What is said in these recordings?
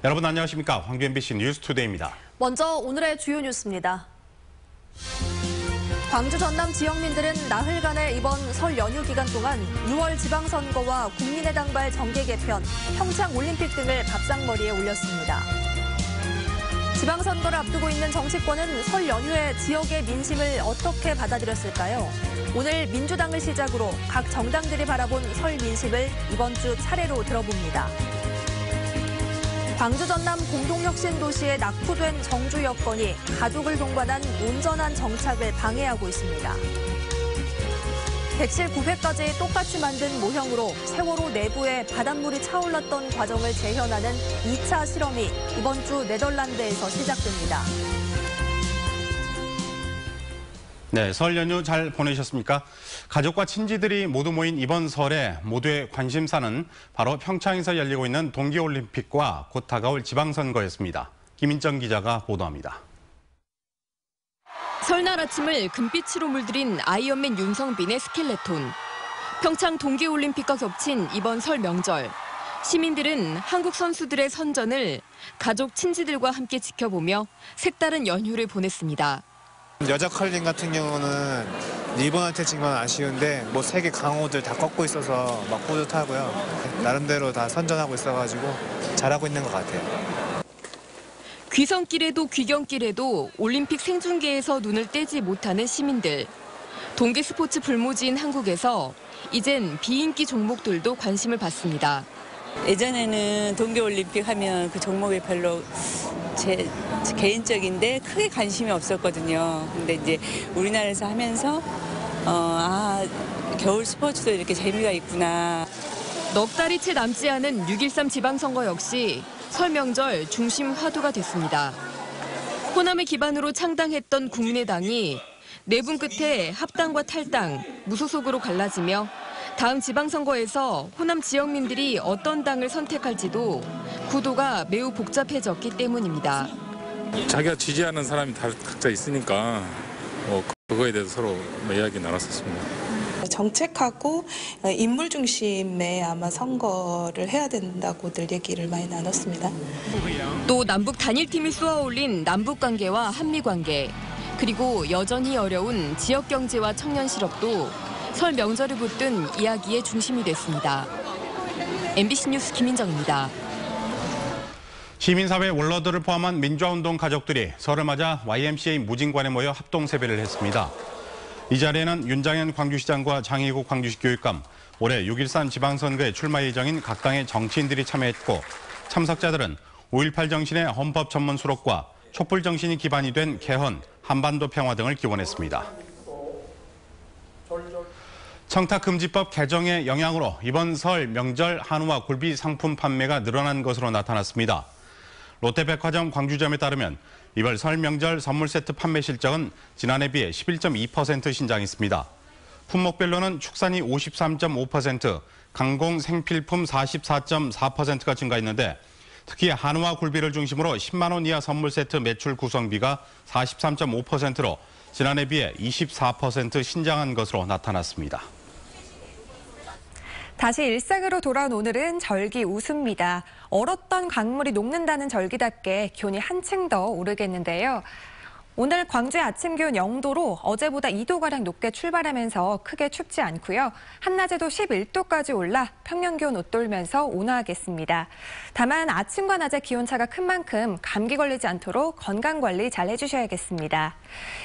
여러분 안녕하십니까? 황교 MBC 뉴스투데이입니다. 먼저 오늘의 주요 뉴스입니다. 광주 전남 지역민들은 나흘간의 이번 설 연휴 기간 동안 6월 지방선거와 국민의당발 정계 개편, 평창올림픽 등을 밥상머리에 올렸습니다. 지방선거를 앞두고 있는 정치권은 설 연휴에 지역의 민심을 어떻게 받아들였을까요? 오늘 민주당을 시작으로 각 정당들이 바라본 설 민심을 이번 주 차례로 들어봅니다. 광주 전남 공동혁신도시에 낙후된 정주 여건이 가족을 동반한 온전한 정착을 방해하고 있습니다. 객실 9회까지 똑같이 만든 모형으로 세월호 내부에 바닷물이 차올랐던 과정을 재현하는 2차 실험이 이번 주 네덜란드에서 시작됩니다. 네, 설 연휴 잘 보내셨습니까? 가족과 친지들이 모두 모인 이번 설에 모두의 관심사는 바로 평창에서 열리고 있는 동계올림픽과 곧 다가올 지방선거였습니다. 김인정 기자가 보도합니다. 설날 아침을 금빛으로 물들인 아이언맨 윤성빈의 스켈레톤. 평창 동계올림픽과 겹친 이번 설 명절. 시민들은 한국 선수들의 선전을 가족, 친지들과 함께 지켜보며 색다른 연휴를 보냈습니다. 여자 컬링 같은 경우는 일본한테 진 건 아쉬운데 세계 강호들 다 꺾고 있어서 막 뿌듯하고요. 나름대로 다 선전하고 있어가지고 잘하고 있는 것 같아요. 귀성길에도 귀경길에도 올림픽 생중계에서 눈을 떼지 못하는 시민들. 동계 스포츠 불모지인 한국에서 이젠 비인기 종목들도 관심을 받습니다. 예전에는 동계올림픽 하면 그 종목이 별로 제 개인적인데 크게 관심이 없었거든요. 근데 이제 우리나라에서 하면서 겨울 스포츠도 이렇게 재미가 있구나. 넉 달이 채 남지 않은 6.13 지방선거 역시 설 명절 중심 화두가 됐습니다. 호남을 기반으로 창당했던 국민의당이 내분 끝에 합당과 탈당, 무소속으로 갈라지며 다음 지방선거에서 호남 지역민들이 어떤 당을 선택할지도 구도가 매우 복잡해졌기 때문입니다. 자기가 지지하는 사람이 다 각자 있으니까 그거에 대해서 서로 이야기 나눴었습니다. 정책하고 인물 중심의 아마 선거를 해야 된다고들 얘기를 많이 나눴습니다. 또 남북 단일팀이 쏘아올린 남북관계와 한미관계, 그리고 여전히 어려운 지역경제와 청년 실업도 설 명절을 붙든 이야기의 중심이 됐습니다. MBC 뉴스 김인정입니다. 시민사회 원로들을 포함한 민주화운동 가족들이 설을 맞아 YMCA 무진관에 모여 합동세배를 했습니다. 이 자리에는 윤장현 광주시장과 장희국 광주시 교육감, 올해 6.13 지방선거에 출마 예정인 각 당의 정치인들이 참여했고, 참석자들은 5.18 정신의 헌법 전문 수록과 촛불 정신이 기반이 된 개헌, 한반도 평화 등을 기원했습니다. 청탁금지법 개정의 영향으로 이번 설 명절 한우와 굴비 상품 판매가 늘어난 것으로 나타났습니다. 롯데백화점 광주점에 따르면 이번 설 명절 선물 세트 판매 실적은 지난해 비해 11.2% 신장했습니다. 품목별로는 축산이 53.5%, 강공 생필품 44.4%가 증가했는데 특히 한우와 굴비를 중심으로 10만 원 이하 선물 세트 매출 구성비가 43.5%로 지난해 비해 24% 신장한 것으로 나타났습니다. 다시 일상으로 돌아온 오늘은 절기 우수입니다. 얼었던 강물이 녹는다는 절기답게 기온이 한층 더 오르겠는데요. 오늘 광주의 아침 기온 0도로 어제보다 2도가량 높게 출발하면서 크게 춥지 않고요. 한낮에도 11도까지 올라 평년 기온 웃돌면서 온화하겠습니다. 다만 아침과 낮의 기온차가 큰 만큼 감기 걸리지 않도록 건강관리 잘 해주셔야겠습니다.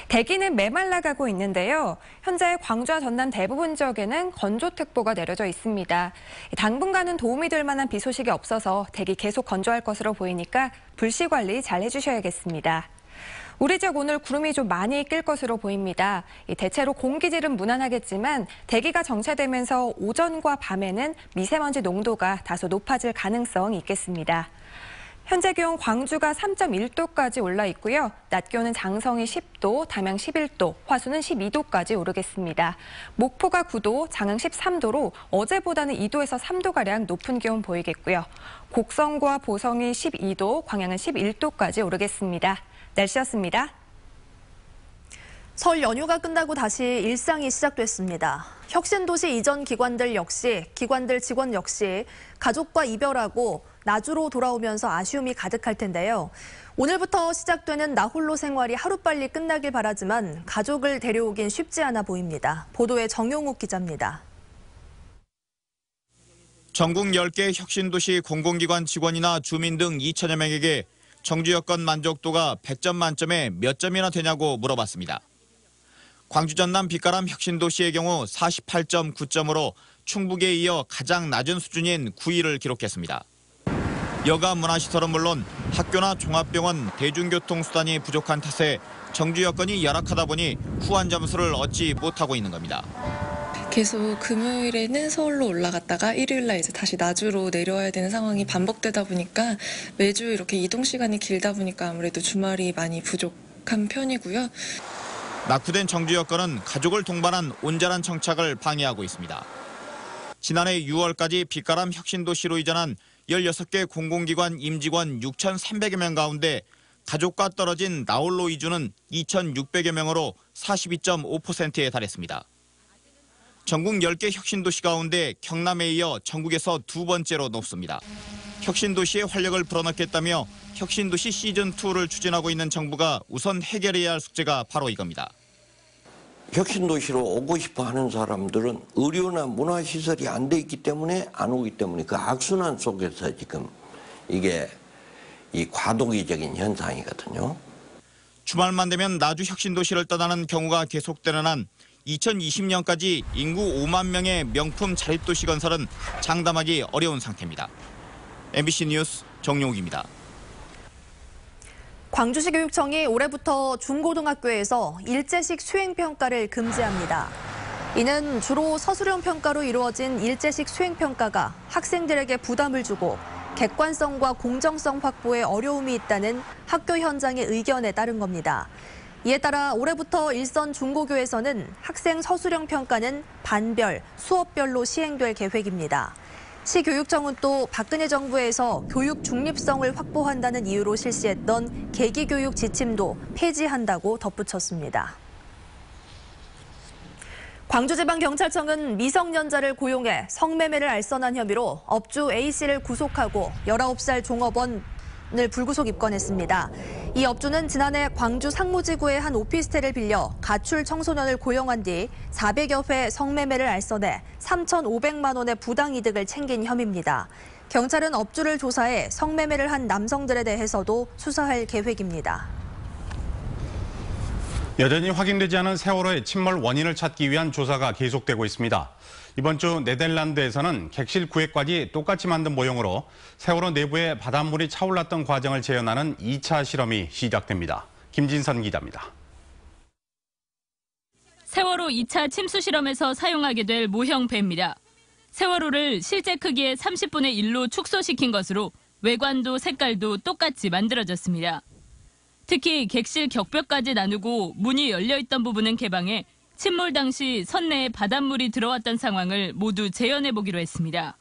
대기는 메말라가고 있는데요. 현재 광주와 전남 대부분 지역에는 건조특보가 내려져 있습니다. 당분간은 도움이 될 만한 비 소식이 없어서 대기 계속 건조할 것으로 보이니까 불씨 관리 잘 해주셔야겠습니다. 우리 지역 오늘 구름이 좀 많이 낄 것으로 보입니다. 대체로 공기질은 무난하겠지만 대기가 정체되면서 오전과 밤에는 미세먼지 농도가 다소 높아질 가능성이 있겠습니다. 현재 기온 광주가 3.1도까지 올라 있고요. 낮 기온은 장성이 10도, 담양 11도, 화수는 12도까지 오르겠습니다. 목포가 9도, 장흥 13도로 어제보다는 2도에서 3도가량 높은 기온 보이겠고요. 곡성과 보성이 12도, 광양은 11도까지 오르겠습니다. 날씨였습니다. 설 연휴가 끝나고 다시 일상이 시작됐습니다. 혁신도시 이전 기관들 직원 역시 가족과 이별하고 나주로 돌아오면서 아쉬움이 가득할 텐데요. 오늘부터 시작되는 나홀로 생활이 하루빨리 끝나길 바라지만 가족을 데려오긴 쉽지 않아 보입니다. 보도에 정용욱 기자입니다. 전국 10개 혁신도시 공공기관 직원이나 주민 등 2천여 명에게 정주 여건 만족도가 100점 만점에 몇 점이나 되냐고 물어봤습니다. 광주 전남 빛가람 혁신도시의 경우 48.9점으로 충북에 이어 가장 낮은 수준인 9위를 기록했습니다. 여가 문화시설은 물론 학교나 종합병원, 대중교통수단이 부족한 탓에 정주 여건이 열악하다 보니 후한 점수를 얻지 못하고 있는 겁니다. 계속 금요일에는 서울로 올라갔다가 일요일날 이제 다시 나주로 내려와야 되는 상황이 반복되다 보니까 매주 이렇게 이동 시간이 길다 보니까 아무래도 주말이 많이 부족한 편이고요. 낙후된 정주 여건은 가족을 동반한 온전한 정착을 방해하고 있습니다. 지난해 6월까지 빛가람 혁신도시로 이전한 16개 공공기관 임직원 6,300여 명 가운데 가족과 떨어진 나홀로 이주는 2,600여 명으로 42.5%에 달했습니다. 전국 10개 혁신도시 가운데 경남에 이어 전국에서 두 번째로 높습니다. 혁신도시의 활력을 불어넣겠다며 혁신도시 시즌2를 추진하고 있는 정부가 우선 해결해야 할 숙제가 바로 이겁니다. 혁신도시로 오고 싶어 하는 사람들은 의료나 문화시설이 안 돼 있기 때문에 안 오기 때문에 그 악순환 속에서 지금 이게 이 과도기적인 현상이거든요. 주말만 되면 나주 혁신도시를 떠나는 경우가 계속되는 한 2020년까지 인구 5만 명의 명품 자립도시 건설은 장담하기 어려운 상태입니다. MBC 뉴스 정용욱입니다. 광주시 교육청이 올해부터 중고등학교에서 일제식 수행평가를 금지합니다. 이는 주로 서술형 평가로 이루어진 일제식 수행평가가 학생들에게 부담을 주고 객관성과 공정성 확보에 어려움이 있다는 학교 현장의 의견에 따른 겁니다. 이에 따라 올해부터 일선 중고교에서는 학생 서술형 평가는 반별, 수업별로 시행될 계획입니다. 시교육청은 또 박근혜 정부에서 교육 중립성을 확보한다는 이유로 실시했던 계기교육 지침도 폐지한다고 덧붙였습니다. 광주지방경찰청은 미성년자를 고용해 성매매를 알선한 혐의로 업주 A씨를 구속하고 19살 종업원을 불구속 입건했습니다. 이 업주는 지난해 광주 상무지구의 한 오피스텔을 빌려 가출 청소년을 고용한 뒤 400여 회 성매매를 알선해 3,500만 원의 부당이득을 챙긴 혐의입니다. 경찰은 업주를 조사해 성매매를 한 남성들에 대해서도 수사할 계획입니다. 여전히 확인되지 않은 세월호의 침몰 원인을 찾기 위한 조사가 계속되고 있습니다. 이번 주 네덜란드에서는 객실 구획까지 똑같이 만든 모형으로 세월호 내부에 바닷물이 차올랐던 과정을 재현하는 2차 실험이 시작됩니다. 김진선 기자입니다. 세월호 2차 침수 실험에서 사용하게 될 모형 배입니다. 세월호를 실제 크기의 30분의 1로 축소시킨 것으로 외관도 색깔도 똑같이 만들어졌습니다. 특히 객실 격벽까지 나누고 문이 열려있던 부분은 개방해 침몰 당시 선내에 바닷물이 들어왔던 상황을 모두 재현해보기로 했습니다.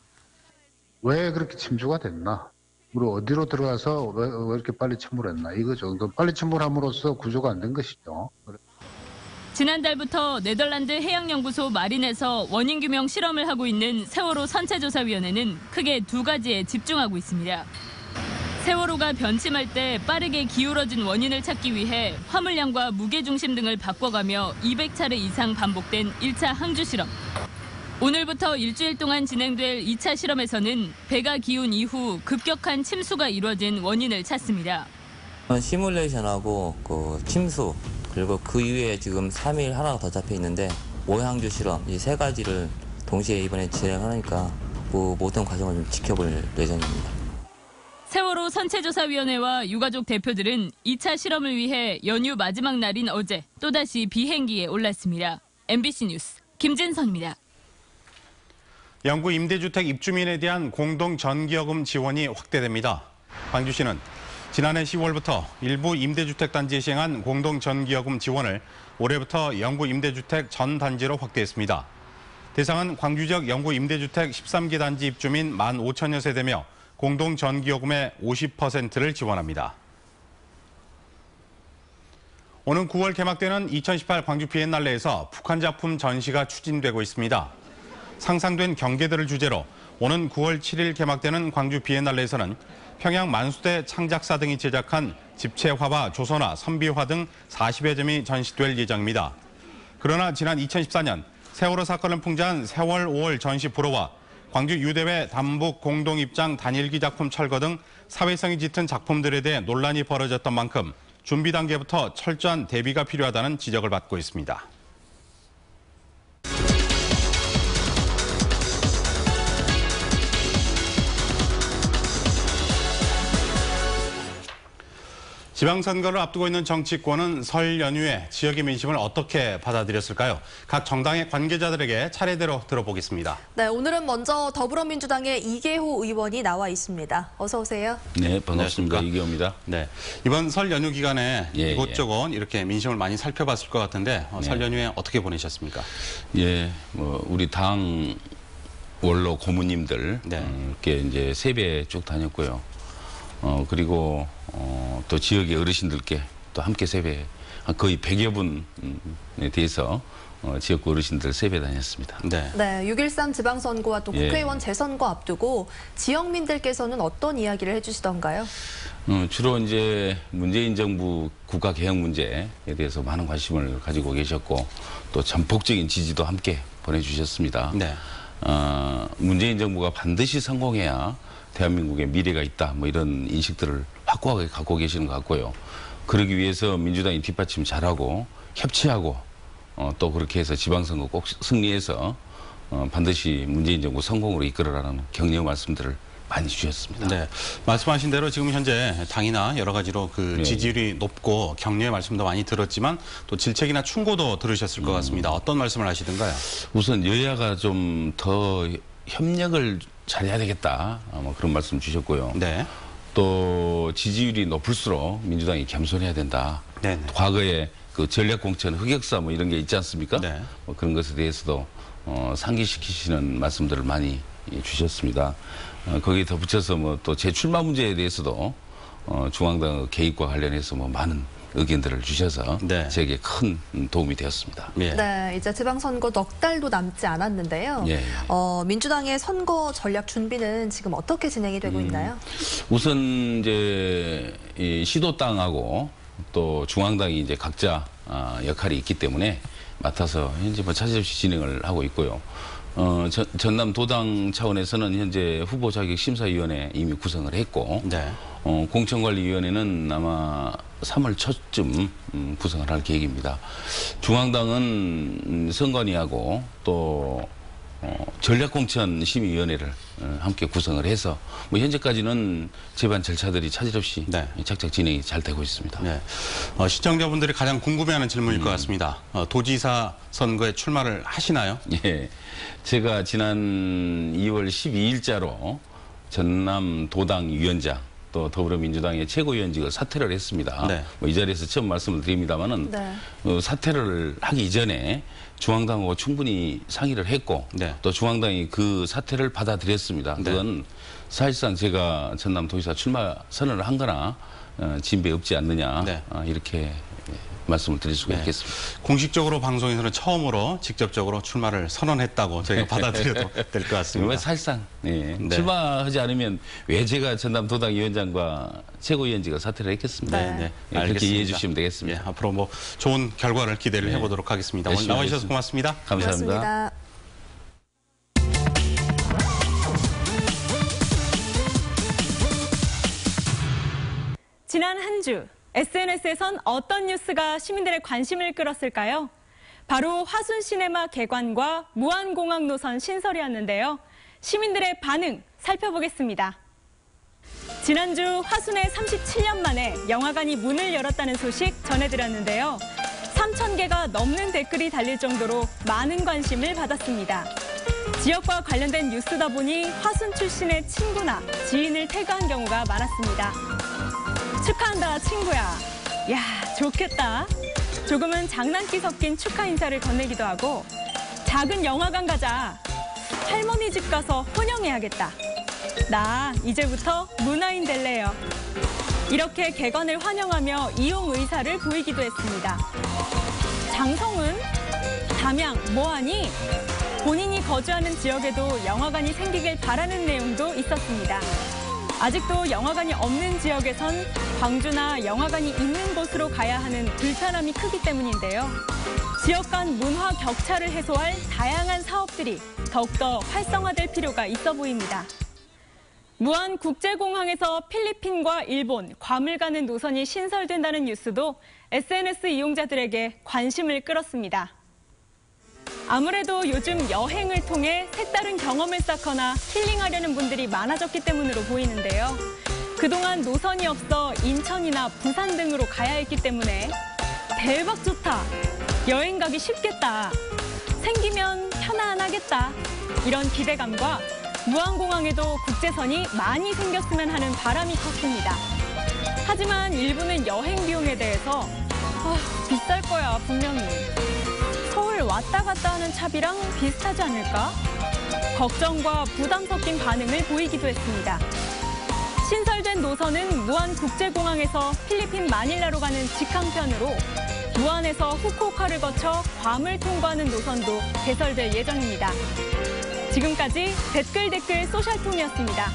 왜 그렇게 침수가 됐나? 물이 어디로 들어가서 왜 이렇게 빨리 침몰했나? 이거죠. 빨리 침몰함으로써 구조가 안 된 것이죠. 지난달부터 네덜란드 해양연구소 마린에서 원인 규명 실험을 하고 있는 세월호 선체조사위원회는 크게 두 가지에 집중하고 있습니다. 세월호가 변침할 때 빠르게 기울어진 원인을 찾기 위해 화물량과 무게중심 등을 바꿔가며 200차례 이상 반복된 1차 항주 실험. 오늘부터 일주일 동안 진행될 2차 실험에서는 배가 기운 이후 급격한 침수가 이루어진 원인을 찾습니다. 시뮬레이션하고 그 침수 그리고 그 이후에 지금 3일 하나가 더 잡혀 있는데 모형항주 실험 이 세 가지를 동시에 이번에 진행하니까 그 모든 과정을 좀 지켜볼 예정입니다. 세월호 선체조사위원회와 유가족 대표들은 2차 실험을 위해 연휴 마지막 날인 어제 또다시 비행기에 올랐습니다. MBC 뉴스 김진선입니다. 영구 임대주택 입주민에 대한 공동 전기요금 지원이 확대됩니다. 광주시는 지난해 10월부터 일부 임대주택 단지에 시행한 공동 전기요금 지원을 올해부터 영구 임대주택 전 단지로 확대했습니다. 대상은 광주 지역 영구 임대주택 13개 단지 입주민 15,000여 세대며 공동 전기요금의 50%를 지원합니다. 오는 9월 개막되는 2018 광주 비엔날레에서 북한 작품 전시가 추진되고 있습니다. 상상된 경계들을 주제로 오는 9월 7일 개막되는 광주 비엔날레에서는 평양 만수대 창작사 등이 제작한 집체화와 조선화, 선비화 등 40여 점이 전시될 예정입니다. 그러나 지난 2014년 세월호 사건을 풍자한 세월 5월 전시 불허와 광주 유대회 담북 공동입장 단일기 작품 철거 등 사회성이 짙은 작품들에 대해 논란이 벌어졌던 만큼 준비 단계부터 철저한 대비가 필요하다는 지적을 받고 있습니다. 지방선거를 앞두고 있는 정치권은 설 연휴에 지역의 민심을 어떻게 받아들였을까요? 각 정당의 관계자들에게 차례대로 들어보겠습니다. 네, 오늘은 먼저 더불어민주당의 이계호 의원이 나와 있습니다. 어서 오세요. 네, 반갑습니다. 이계호입니다. 네, 이번 설 연휴 기간에 예, 이곳저곳 이렇게 민심을 많이 살펴봤을 것 같은데 설 연휴에 어떻게 보내셨습니까? 예, 우리 당 원로 고모님들 이렇게 이제 세배 쭉 다녔고요. 그리고 또 지역의 어르신들께 또 함께 세배 거의 100여 분에 대해서 지역구 어르신들 세배 다녔습니다. 네, 6.13 지방선거와 또 국회의원 재선거 앞두고 지역민들께서는 어떤 이야기를 해주시던가요? 주로 이제 문재인 정부 국가 개혁 문제에 대해서 많은 관심을 가지고 계셨고 또 전폭적인 지지도 함께 보내주셨습니다. 네. 문재인 정부가 반드시 성공해야 대한민국의 미래가 있다, 뭐 이런 인식들을 확고하게 갖고 계시는 것 같고요. 그러기 위해서 민주당이 뒷받침 잘하고 협치하고 또 그렇게 해서 지방선거 꼭 승리해서 반드시 문재인 정부 성공으로 이끌어라는 격려 말씀들을 많이 주셨습니다. 네, 말씀하신 대로 지금 현재 당이나 여러 가지로 그 지지율이 높고 격려의 말씀도 많이 들었지만 또 질책이나 충고도 들으셨을 것 같습니다. 어떤 말씀을 하시던가요? 우선 여야가 좀 더 협력을 잘해야 되겠다, 뭐 그런 말씀 주셨고요. 네. 또 지지율이 높을수록 민주당이 겸손해야 된다. 네네. 과거에 그 전략공천 흑역사 뭐 이런 게 있지 않습니까? 네. 뭐 그런 것에 대해서도 상기시키시는 말씀들을 많이 주셨습니다. 거기에 덧붙여서 뭐 또 재출마 문제에 대해서도 중앙당 개입과 관련해서 뭐 많은 의견들을 주셔서 제게 큰 도움이 되었습니다. 네, 이제 지방선거 넉 달도 남지 않았는데요. 민주당의 선거 전략 준비는 지금 어떻게 진행이 되고 있나요? 우선 이제 이 시도당하고 또 중앙당이 이제 각자 역할이 있기 때문에 맡아서 현재 뭐 차질없이 진행을 하고 있고요. 전남 도당 차원에서는 현재 후보 자격 심사위원회 이미 구성을 했고, 공천관리위원회는 아마 3월 초쯤 구성을 할 계획입니다. 중앙당은 선관위하고 또 전략공천심의위원회를 함께 구성을 해서 뭐 현재까지는 제반 절차들이 차질없이 착착 진행이 잘 되고 있습니다. 네. 시청자분들이 가장 궁금해하는 질문일 것 같습니다. 도지사 선거에 출마를 하시나요? 예, 제가 지난 2월 12일자로 전남 도당 위원장 또 더불어민주당의 최고위원직을 사퇴를 했습니다. 뭐 이 자리에서 처음 말씀을 드립니다만은 사퇴를 하기 이전에 중앙당하고 충분히 상의를 했고 또 중앙당이 그 사퇴를 받아들였습니다. 그건 사실상 제가 전남도지사 출마 선언을 한 거나 진배 없지 않느냐 이렇게 말씀을 드릴 수가 있겠습니다. 공식적으로 방송에서는 처음으로 직접적으로 출마를 선언했다고 저희가 받아들여도 될 것 같습니다. 사실상 출마하지 않으면 왜 제가 전남도당 위원장과 최고위원직을 사퇴를 했겠습니다. 그렇게 이해해 주시면 되겠습니다. 앞으로 뭐 좋은 결과를 기대를 해보도록 하겠습니다. 오늘 나와주셔서 고맙습니다. 감사합니다. 지난 한 주 SNS에선 어떤 뉴스가 시민들의 관심을 끌었을까요? 바로 화순시네마 개관과 무한공항 노선 신설이었는데요. 시민들의 반응 살펴보겠습니다. 지난주 화순에 37년 만에 영화관이 문을 열었다는 소식 전해드렸는데요. 3,000개가 넘는 댓글이 달릴 정도로 많은 관심을 받았습니다. 지역과 관련된 뉴스다 보니 화순 출신의 친구나 지인을 태그한 경우가 많았습니다. 축하한다, 친구야. 야, 좋겠다. 조금은 장난기 섞인 축하 인사를 건네기도 하고 작은 영화관 가자. 할머니 집 가서 혼영해야겠다. 나 이제부터 문화인 될래요. 이렇게 개관을 환영하며 이용 의사를 보이기도 했습니다. 장성은? 담양 뭐하니? 본인이 거주하는 지역에도 영화관이 생기길 바라는 내용도 있었습니다. 아직도 영화관이 없는 지역에선 광주나 영화관이 있는 곳으로 가야 하는 불편함이 크기 때문인데요. 지역 간 문화 격차를 해소할 다양한 사업들이 더욱더 활성화될 필요가 있어 보입니다. 무안국제공항에서 필리핀과 일본, 괌을 가는 노선이 신설된다는 뉴스도 SNS 이용자들에게 관심을 끌었습니다. 아무래도 요즘 여행을 통해 색다른 경험을 쌓거나 힐링하려는 분들이 많아졌기 때문으로 보이는데요. 그동안 노선이 없어 인천이나 부산 등으로 가야 했기 때문에 대박 좋다, 여행 가기 쉽겠다, 생기면 편안하겠다 이런 기대감과 무안공항에도 국제선이 많이 생겼으면 하는 바람이 컸습니다. 하지만 일부는 여행 비용에 대해서 비쌀 거야 분명히. 서울 왔다 갔다 하는 차비랑 비슷하지 않을까? 걱정과 부담 섞인 반응을 보이기도 했습니다. 신설된 노선은 무안국제공항에서 필리핀 마닐라로 가는 직항편으로 무안에서 후쿠오카를 거쳐 괌을 통과하는 노선도 개설될 예정입니다. 지금까지 댓글 소셜통이었습니다.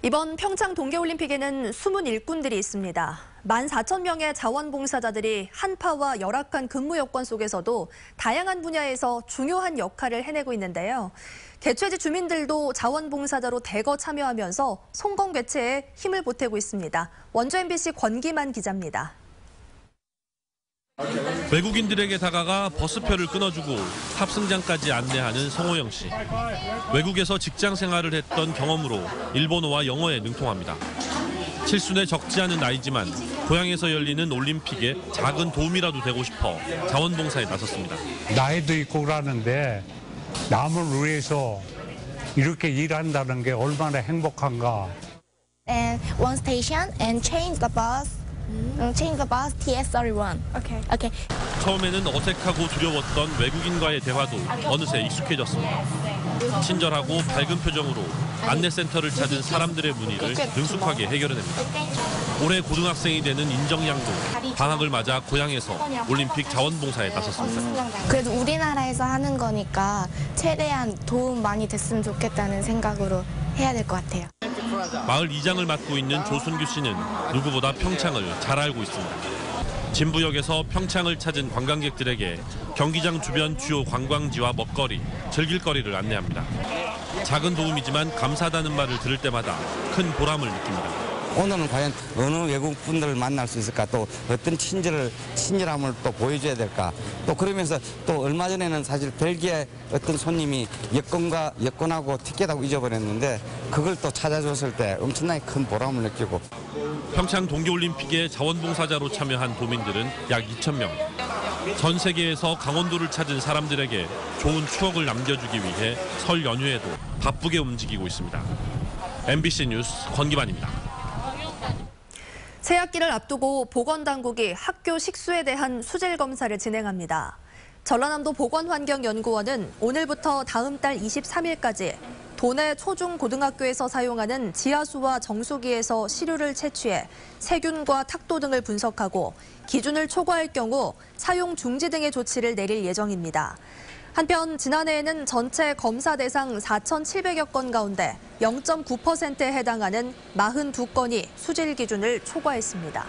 이번 평창 동계올림픽에는 숨은 일꾼들이 있습니다. 14,000명의 자원봉사자들이 한파와 열악한 근무 여건 속에서도 다양한 분야에서 중요한 역할을 해내고 있는데요. 개최지 주민들도 자원봉사자로 대거 참여하면서 송건 개최에 힘을 보태고 있습니다. 원주 MBC 권기만 기자입니다. 외국인들에게 다가가 버스표를 끊어주고 탑승장까지 안내하는 성호영 씨. 외국에서 직장 생활을 했던 경험으로 일본어와 영어에 능통합니다. 칠순에 적지 않은 나이지만 고향에서 열리는 올림픽에 작은 도움이라도 되고 싶어 자원봉사에 나섰습니다. 나이도 있고 그러는데 남을 위해서 이렇게 일한다는 게 얼마나 행복한가. And one station and change the bus. Change the bus TS31. Okay. 처음에는 어색하고 두려웠던 외국인과의 대화도 어느새 익숙해졌습니다. 친절하고 밝은 표정으로 안내센터를 찾은 사람들의 문의를 능숙하게 해결해냅니다. 올해 고등학생이 되는 인정양도 방학을 맞아 고향에서 올림픽 자원봉사에 나섰습니다. 그래도 우리나라에서 하는 거니까 최대한 도움 많이 됐으면 좋겠다는 생각으로 해야 될 것 같아요. 마을 이장을 맡고 있는 조순규 씨는 누구보다 평창을 잘 알고 있습니다. 진부역에서 평창을 찾은 관광객들에게 경기장 주변 주요 관광지와 먹거리, 즐길 거리를 안내합니다. 작은 도움이지만 감사하다는 말을 들을 때마다 큰 보람을 느낍니다. 오늘은 과연 어느 외국 분들을 만날 수 있을까, 또 어떤 친절함을 또 보여줘야 될까, 또 그러면서 또 얼마 전에는 사실 벨기에 어떤 손님이 여권하고 티켓하고 잊어버렸는데 그걸 또 찾아줬을 때 엄청나게 큰 보람을 느끼고. 평창 동계올림픽에 자원봉사자로 참여한 도민들은 약 2,000명. 전 세계에서 강원도를 찾은 사람들에게 좋은 추억을 남겨주기 위해 설 연휴에도 바쁘게 움직이고 있습니다. MBC 뉴스 권기만입니다. 새학기를 앞두고 보건당국이 학교 식수에 대한 수질 검사를 진행합니다. 전라남도 보건환경연구원은 오늘부터 다음 달 23일까지 도내 초중고등학교에서 사용하는 지하수와 정수기에서 시료를 채취해 세균과 탁도 등을 분석하고 기준을 초과할 경우 사용 중지 등의 조치를 내릴 예정입니다. 한편 지난해에는 전체 검사 대상 4,700여 건 가운데 0.9%에 해당하는 42건이 수질 기준을 초과했습니다.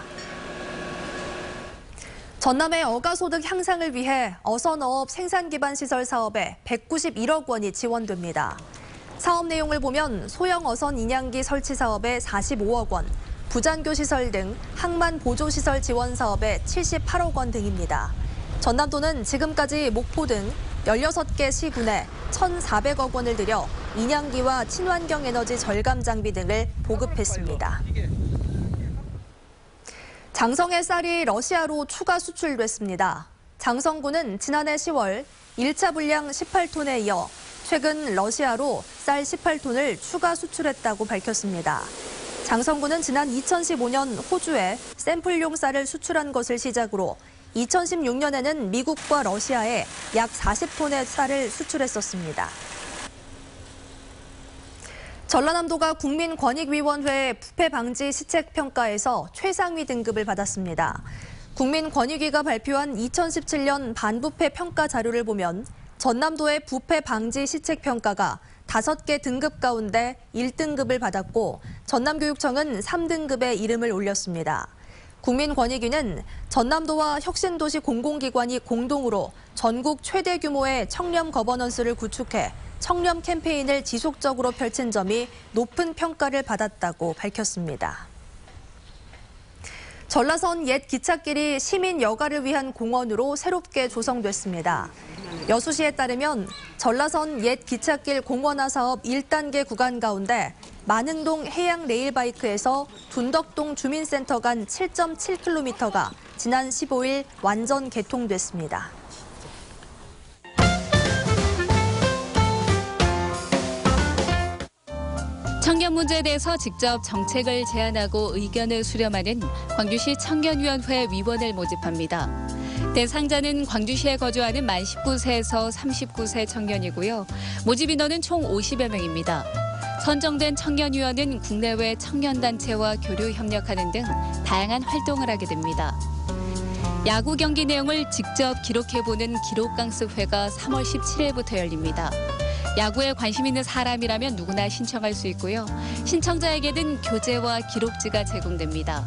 전남의 어가소득 향상을 위해 어선어업 생산기반시설 사업에 191억 원이 지원됩니다. 사업 내용을 보면 소형 어선 인양기 설치 사업에 45억 원, 부잔교 시설 등 항만 보조시설 지원 사업에 78억 원 등입니다. 전남도는 지금까지 목포 등 16개 시군에 1,400억 원을 들여 인양기와 친환경 에너지 절감 장비 등을 보급했습니다. 장성의 쌀이 러시아로 추가 수출됐습니다. 장성군은 지난해 10월 1차 분량 18톤에 이어 최근 러시아로 쌀 18톤을 추가 수출했다고 밝혔습니다. 장성군은 지난 2015년 호주에 샘플용 쌀을 수출한 것을 시작으로 2016년에는 미국과 러시아에 약 40톤의 쌀을 수출했었습니다. 전라남도가 국민권익위원회 부패 방지 시책 평가에서 최상위 등급을 받았습니다. 국민권익위가 발표한 2017년 반부패 평가 자료를 보면 전남도의 부패 방지 시책 평가가 5개 등급 가운데 1등급을 받았고 전남교육청은 3등급에 이름을 올렸습니다. 국민권익위는 전남도와 혁신도시 공공기관이 공동으로 전국 최대 규모의 청렴 거버넌스를 구축해 청렴 캠페인을 지속적으로 펼친 점이 높은 평가를 받았다고 밝혔습니다. 전라선 옛 기찻길이 시민 여가를 위한 공원으로 새롭게 조성됐습니다. 여수시에 따르면 전라선 옛 기찻길 공원화 사업 1단계 구간 가운데 만흥동 해양 레일바이크에서 둔덕동 주민센터 간 7.7km가 지난 15일 완전 개통됐습니다. 청년 문제에 대해서 직접 정책을 제안하고 의견을 수렴하는 광주시 청년위원회 위원을 모집합니다. 대상자는 광주시에 거주하는 만 19세에서 39세 청년이고요. 모집 인원은 총 50여 명입니다. 선정된 청년위원은 국내외 청년단체와 교류 협력하는 등 다양한 활동을 하게 됩니다. 야구 경기 내용을 직접 기록해보는 기록강습회가 3월 17일부터 열립니다. 야구에 관심 있는 사람이라면 누구나 신청할 수 있고요. 신청자에게는 교재와 기록지가 제공됩니다.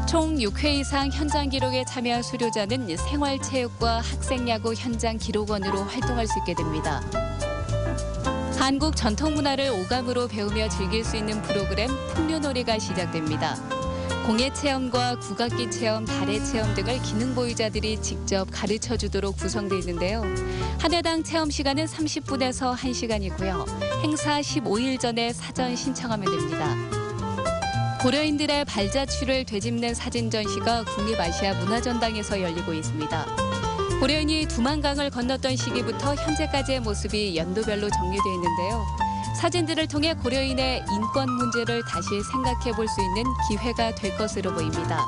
총 6회 이상 현장 기록에 참여한 수료자는 생활체육과 학생야구 현장 기록원으로 활동할 수 있게 됩니다. 한국 전통문화를 오감으로 배우며 즐길 수 있는 프로그램 풍류놀이가 시작됩니다. 공예 체험과 국악기 체험, 발해 체험 등을 기능 보유자들이 직접 가르쳐주도록 구성되어 있는데요. 한 회당 체험 시간은 30분에서 1시간이고요. 행사 15일 전에 사전 신청하면 됩니다. 고려인들의 발자취를 되짚는 사진 전시가 국립아시아문화전당에서 열리고 있습니다. 고려인이 두만강을 건넜던 시기부터 현재까지의 모습이 연도별로 정리되어 있는데요. 사진들을 통해 고려인의 인권 문제를 다시 생각해 볼 수 있는 기회가 될 것으로 보입니다.